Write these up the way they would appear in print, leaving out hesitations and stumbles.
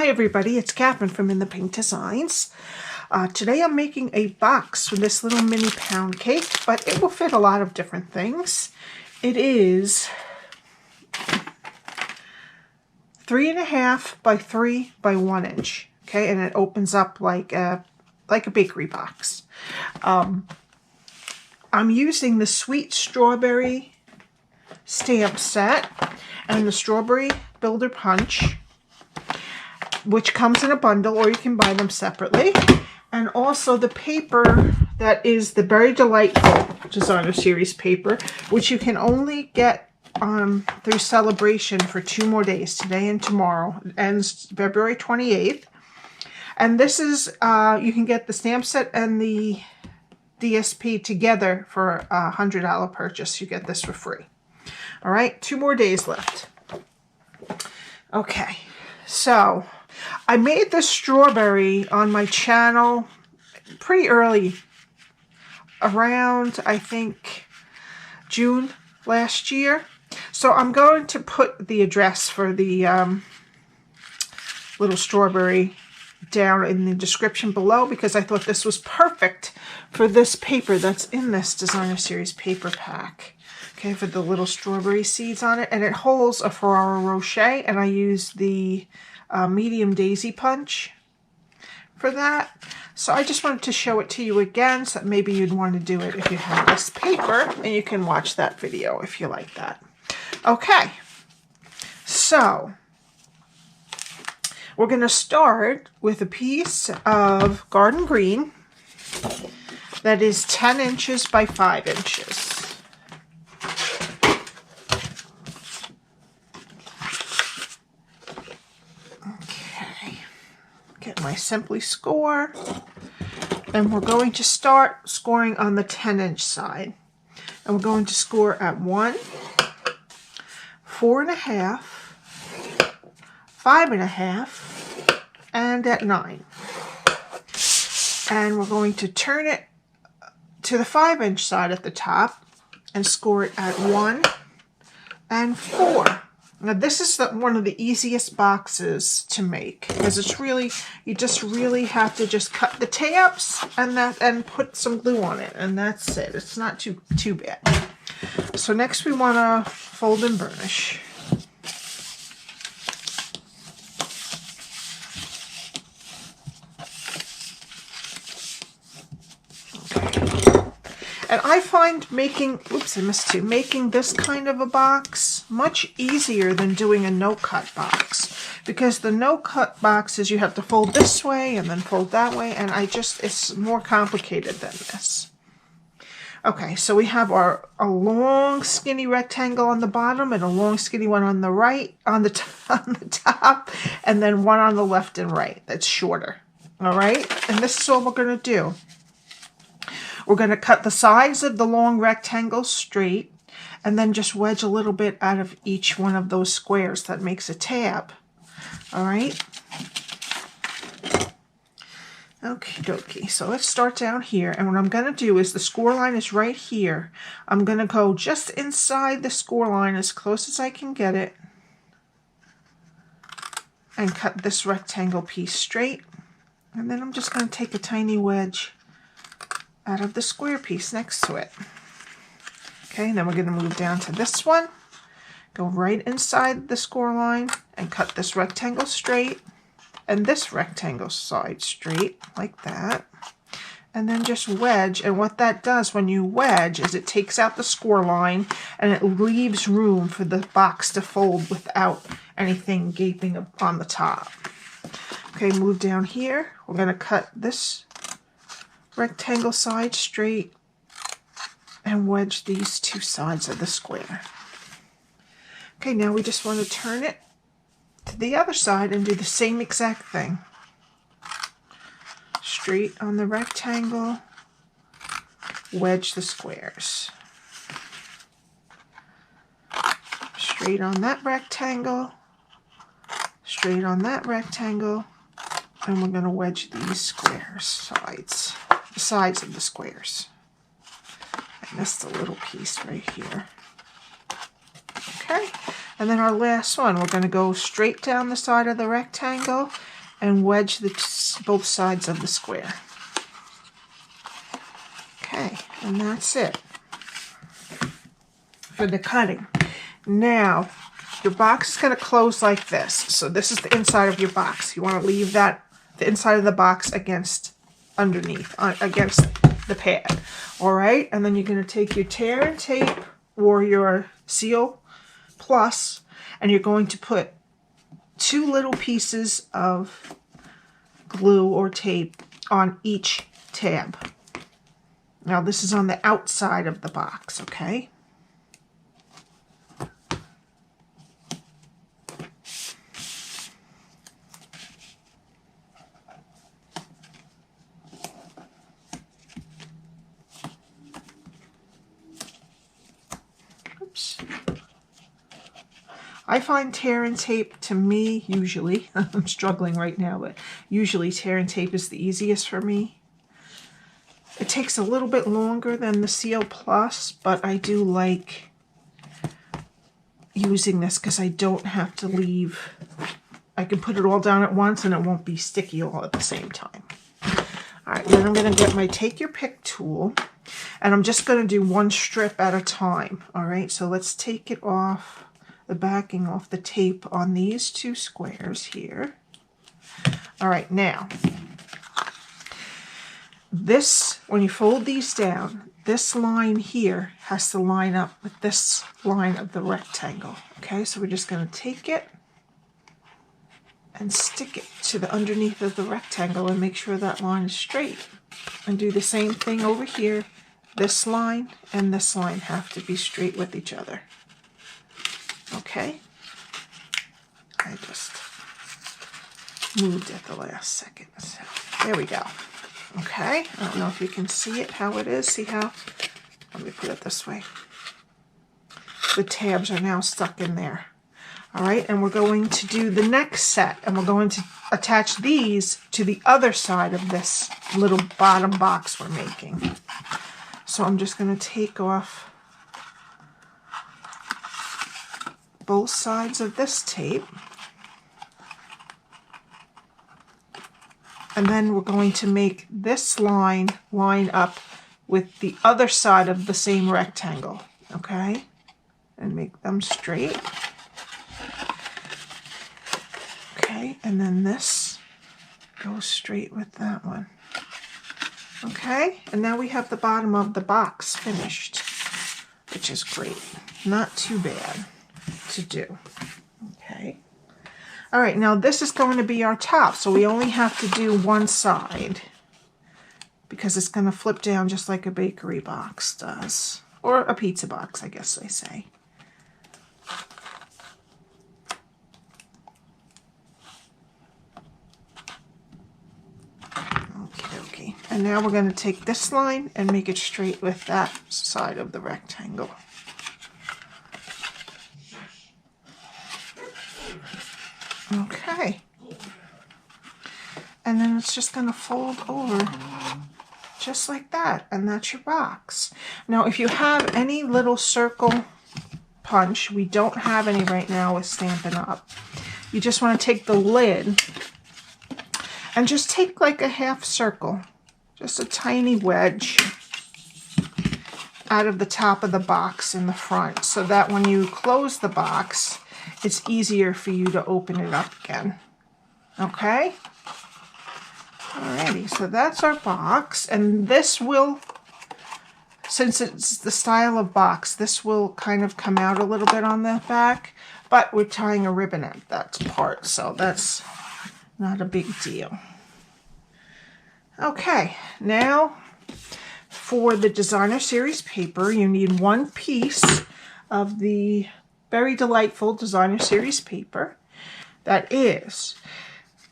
Hi everybody, it's Catherine from In the Pink Designs. Today I'm making a box for this little mini pound cake, but it will fit a lot of different things. It is 3.5 by 3 by 1 inch, okay, and it opens up like a bakery box. I'm using the Sweet Strawberry stamp set and the Strawberry Builder Punch, which comes in a bundle, or you can buy them separately. And also the paper that is the Very Delightful Designer Series paper, which you can only get through Celebration for 2 more days, today and tomorrow. It ends February 28th. And this is, you can get the stamp set and the DSP together for a $100 purchase. You get this for free. All right, 2 more days left. Okay, so I made this strawberry on my channel pretty early, around, I think, June last year. So I'm going to put the address for the little strawberry down in the description below, because I thought this was perfect for this paper that's in this Designer Series paper pack. Okay, for the little strawberry seeds on it. And it holds a Ferraro Rocher, and I use the medium daisy punch for that. So I just wanted to show it to you again, so that maybe you'd want to do it if you have this paper, and you can watch that video if you like that. Okay, so we're going to start with a piece of Garden Green that is 10 inches by 5 inches. Get my Simply Score, and we're going to start scoring on the 10-inch side, and we're going to score at 1, 4.5, 5.5, and at 9. And we're going to turn it to the 5-inch side at the top and score it at 1 and 4. Now this is one of the easiest boxes to make, because it's really, you just really have to just cut the tabs and put some glue on it, and that's it. It's not too bad. So next we want to fold and burnish. And I find making, oops, I missed 2, making this kind of a box much easier than doing a no-cut box. Because the no-cut boxes, you have to fold this way and then fold that way, and it's more complicated than this. Okay, so we have a long skinny rectangle on the bottom and a long skinny one on the right, on the top, and then one on the left and right that's shorter. All right, and this is all we're going to do. We're going to cut the sides of the long rectangle straight, and then just wedge a little bit out of each one of those squares that makes a tab. All right? Okie dokie. So let's start down here, and what I'm going to do is the score line is right here. I'm going to go just inside the score line as close as I can get it, and cut this rectangle piece straight. And then I'm just going to take a tiny wedge out of the square piece next to it. Okay, and then we're going to move down to this one, go right inside the score line and cut this rectangle straight and this rectangle side straight like that, and then just wedge. And what that does when you wedge is it takes out the score line and it leaves room for the box to fold without anything gaping on the top. Okay, move down here. We're going to cut this rectangle side straight and wedge these 2 sides of the square. Okay, now we just want to turn it to the other side and do the same exact thing. Straight on the rectangle, wedge the squares. Straight on that rectangle, straight on that rectangle, and we're going to wedge these squares, the sides of the squares. I missed a little piece right here. Okay, and then our last one, we're going to go straight down the side of the rectangle and wedge both sides of the square. Okay, and that's it for the cutting. Now, your box is going to close like this. So this is the inside of your box. You want to leave that, the inside of the box against underneath, against the pad. All right, and then you're going to take your tear and tape or your Seal Plus, and you're going to put 2 little pieces of glue or tape on each tab. Now this is on the outside of the box, okay? Oops. I find tear and tape, to me, usually, I'm struggling right now, but usually tear and tape is the easiest for me. It takes a little bit longer than the Seal Plus, but I do like using this because I don't have to leave. I can put it all down at once and it won't be sticky all at the same time. All right, then I'm going to get my Take Your Pick tool, and I'm just going to do 1 strip at a time. All right, so let's take it off, the backing off the tape on these 2 squares here. All right, now, this, when you fold these down, this line here has to line up with this line of the rectangle. Okay, so we're just going to take it and stick it to the underneath of the rectangle and make sure that line is straight. And do the same thing over here. This line and this line have to be straight with each other. Okay, I just moved at the last second. So there we go. Okay, I don't know if you can see it, how it is. See how? Let me put it this way. The tabs are now stuck in there. All right, and we're going to do the next set, and we're going to attach these to the other side of this little bottom box we're making. So I'm just going to take off both sides of this tape, and then we're going to make this line line up with the other side of the same rectangle, okay, and make them straight. Okay, and then this goes straight with that one. Okay, and now we have the bottom of the box finished, which is great. Not too bad to do. Okay. All right, now this is going to be our top, so we only have to do 1 side because it's going to flip down just like a bakery box does, or a pizza box, I guess they say. Okay, and now we're going to take this line and make it straight with that side of the rectangle. Okay, and then it's just going to fold over just like that, and that's your box. Now if you have any little circle punch, we don't have any right now with Stampin' Up, you just want to take the lid and just take like a half circle, just a tiny wedge out of the top of the box in the front, so that when you close the box, it's easier for you to open it up again. Okay? Alrighty, so that's our box, and this will, since it's the style of box, this will kind of come out a little bit on the back, but we're tying a ribbon at that part, so that's not a big deal. Okay, now for the Designer Series paper, you need 1 piece of the Very Delightful Designer Series paper. That is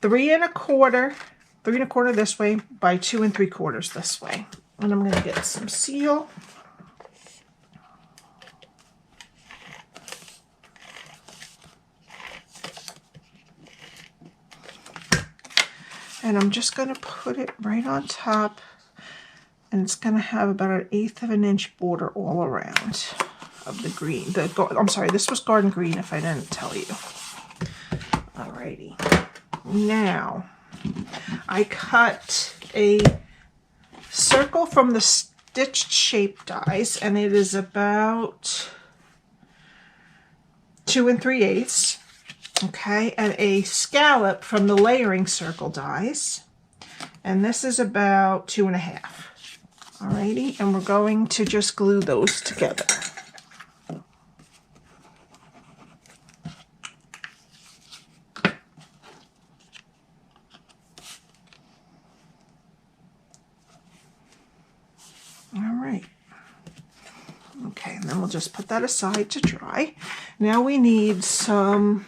3 1/4 this way by 2 3/4 this way. And I'm going to get some seal. And I'm just going to put it right on top, and it's going to have about 1/8 of an inch border all around of the green. I'm sorry, this was Garden Green if I didn't tell you. Alrighty. Now, I cut a circle from the stitched shape dies, and it is about 2 3/8. Okay, and a scallop from the layering circle dies, and this is about 2 1/2. Alrighty, and we're going to just glue those together. Alright. Okay, and then we'll just put that aside to dry. Now we need some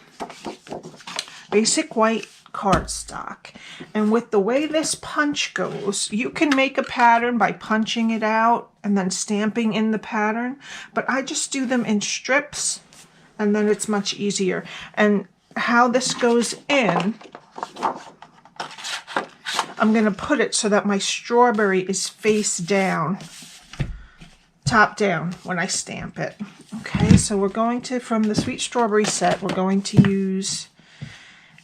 basic white cardstock. And with the way this punch goes, you can make a pattern by punching it out and then stamping in the pattern, but I just do them in strips, and then it's much easier. And how this goes in, I'm going to put it so that my strawberry is face down, top down when I stamp it. Okay, so we're going to, from the Sweet Strawberry set, we're going to use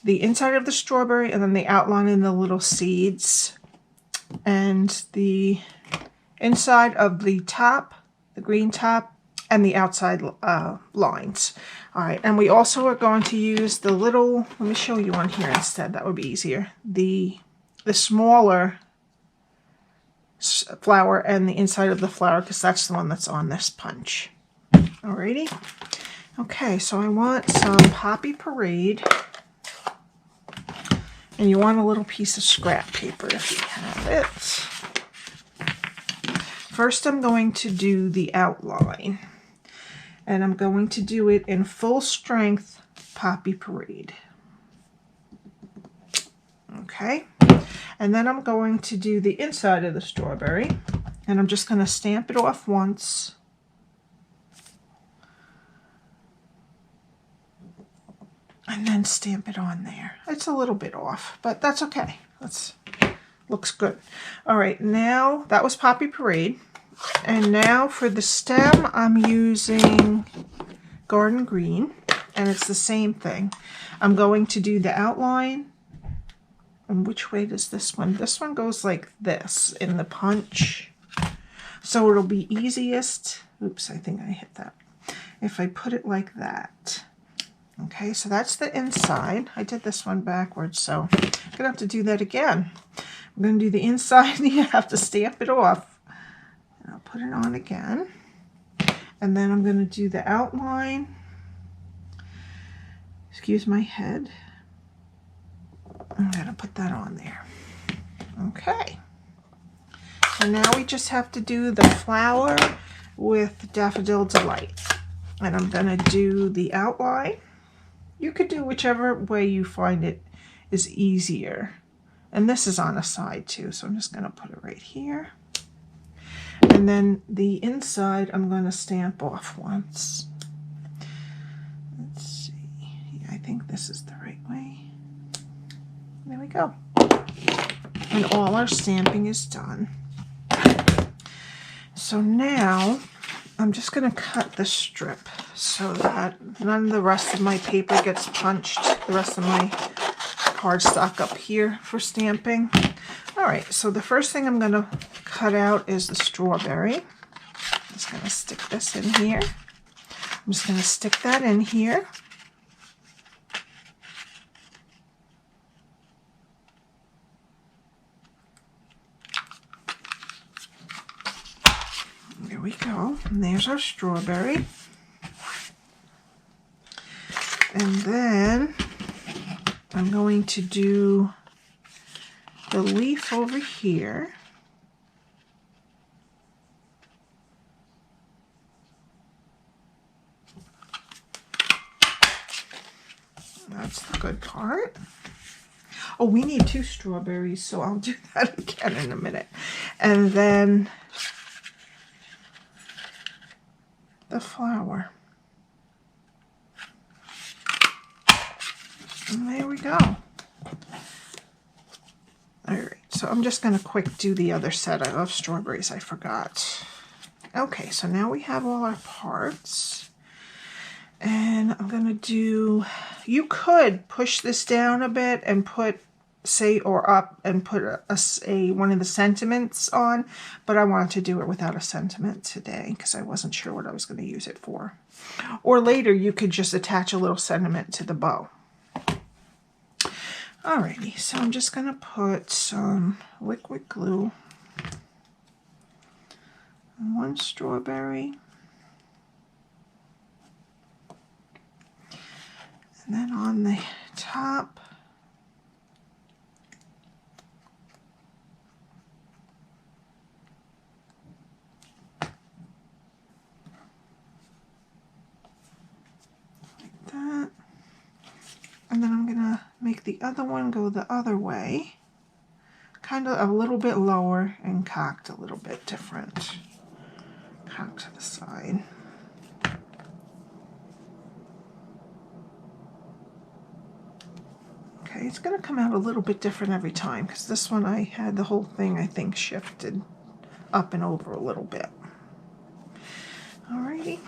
the inside of the strawberry and then the outline and the little seeds, and the inside of the top, the green top, and the outside lines. All right, and we also are going to use the little, let me show you on here instead, that would be easier, the smaller flower and the inside of the flower, because that's the one that's on this punch. Alrighty. Okay, so I want some Poppy Parade, and you want a little piece of scrap paper if you have it. First I'm going to do the outline, and I'm going to do it in full strength Poppy Parade. Okay, and then I'm going to do the inside of the strawberry, and I'm just going to stamp it off once. And then stamp it on there. It's a little bit off, but that's okay. Looks good. All right, now that was Poppy Parade. And now for the stem, I'm using Garden Green, and it's the same thing. I'm going to do the outline. And which way does this one? This one goes like this in the punch. So it'll be easiest. Oops, I think I hit that. If I put it like that. Okay, so that's the inside. I did this one backwards, so I'm going to have to do that again. I'm going to do the inside, and you have to stamp it off. And I'll put it on again. And then I'm going to do the outline. Excuse my head. I'm going to put that on there. Okay. And now we just have to do the flower with Daffodil Delight. And I'm going to do the outline. You could do whichever way you find it is easier. And this is on a side too, so I'm just going to put it right here. And then the inside I'm going to stamp off once. Let's see. Yeah, I think this is the right way. There we go. And all our stamping is done. So now I'm just going to cut the strip so that none of the rest of my paper gets punched, the rest of my cardstock up here for stamping. All right, so the first thing I'm going to cut out is the strawberry. I'm just going to stick this in here. I'm just going to stick that in here. There we go. And there's our strawberry. And then I'm going to do the leaf over here. That's the good part. Oh, we need 2 strawberries, so I'll do that again in a minute. And then the flower. And there we go. Alright, so I'm just going to quick do the other set of strawberries I forgot. Okay, so now we have all our parts. And I'm going to do, you could push this down a bit and put say or up and put a one of the sentiments on, but I wanted to do it without a sentiment today because I wasn't sure what I was going to use it for. Or later you could just attach a little sentiment to the bow. Alrighty, so I'm just going to put some liquid glue on one strawberry. And then on the top, like that. And then I'm gonna make the other one go the other way, kind of a little bit lower and cocked a little bit different. Cocked to the side. Okay, it's going to come out a little bit different every time because this one I had the whole thing, I think, shifted up and over a little bit. Alrighty.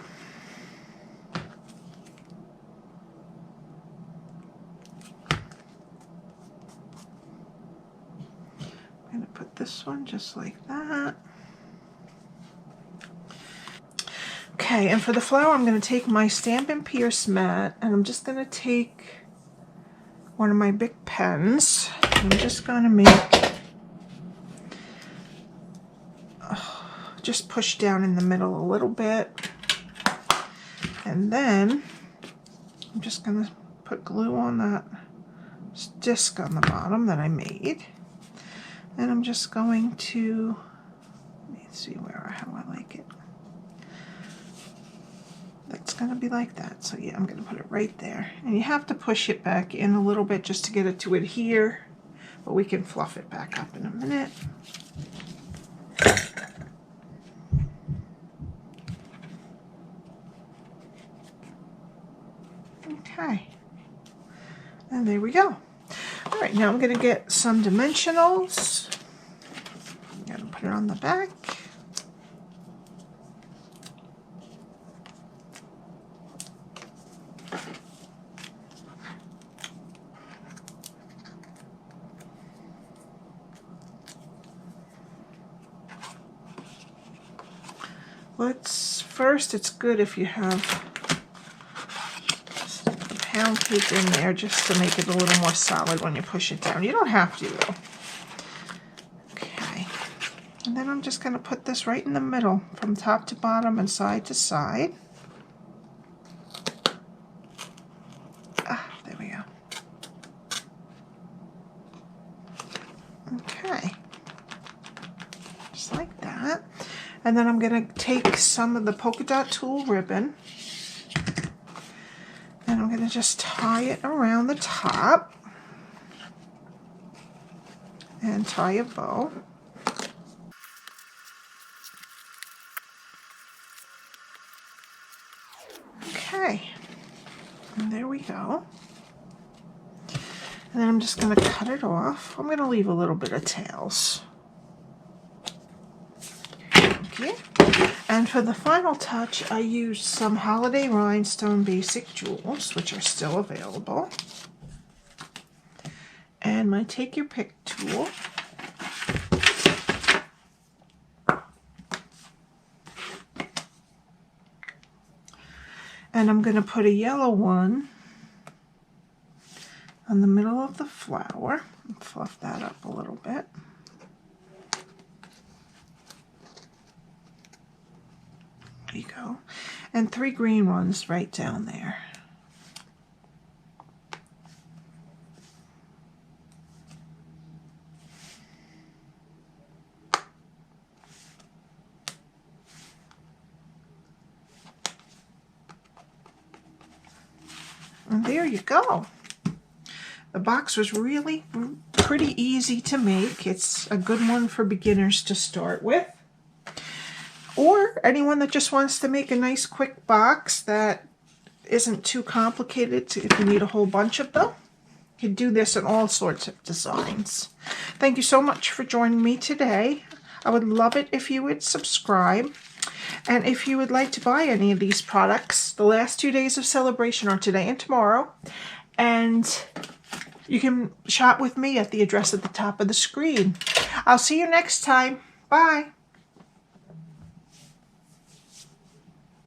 I'm going to put this one just like that. Okay, and for the flower, I'm going to take my Stampin' Pierce mat, and I'm just going to take one of my big pens. I'm just going to make, just push down in the middle a little bit, and then I'm just going to put glue on that disc on the bottom that I made, and I'm just going to, let me see how I like it. That's going to be like that. So yeah, I'm going to put it right there. And you have to push it back in a little bit just to get it to adhere, but we can fluff it back up in a minute. Okay. And there we go. All right, now I'm going to get some dimensionals. I'm going to put it on the back. First, it's good if you have a pound cake in there just to make it a little more solid when you push it down. You don't have to though. Okay, and then I'm just going to put this right in the middle from top to bottom and side to side. There we go. Okay, just like that. And then I'm going to take some of the polka dot tulle ribbon and I'm going to just tie it around the top and tie a bow. Okay, and there we go. And then I'm just going to cut it off. I'm going to leave a little bit of tails. And for the final touch, I used some Holiday Rhinestone Basic Jewels, which are still available, and my Take Your Pick tool. And I'm going to put a yellow one on the middle of the flower and fluff that up a little bit. There you go. And 3 green ones right down there. And there you go. The box was really pretty easy to make. It's a good one for beginners to start with. Or anyone that just wants to make a nice quick box that isn't too complicated if you need a whole bunch of them. You can do this in all sorts of designs. Thank you so much for joining me today. I would love it if you would subscribe. And if you would like to buy any of these products, the last 2 days of celebration are today and tomorrow. And You can shop with me at the address at the top of the screen. I'll see you next time. Bye.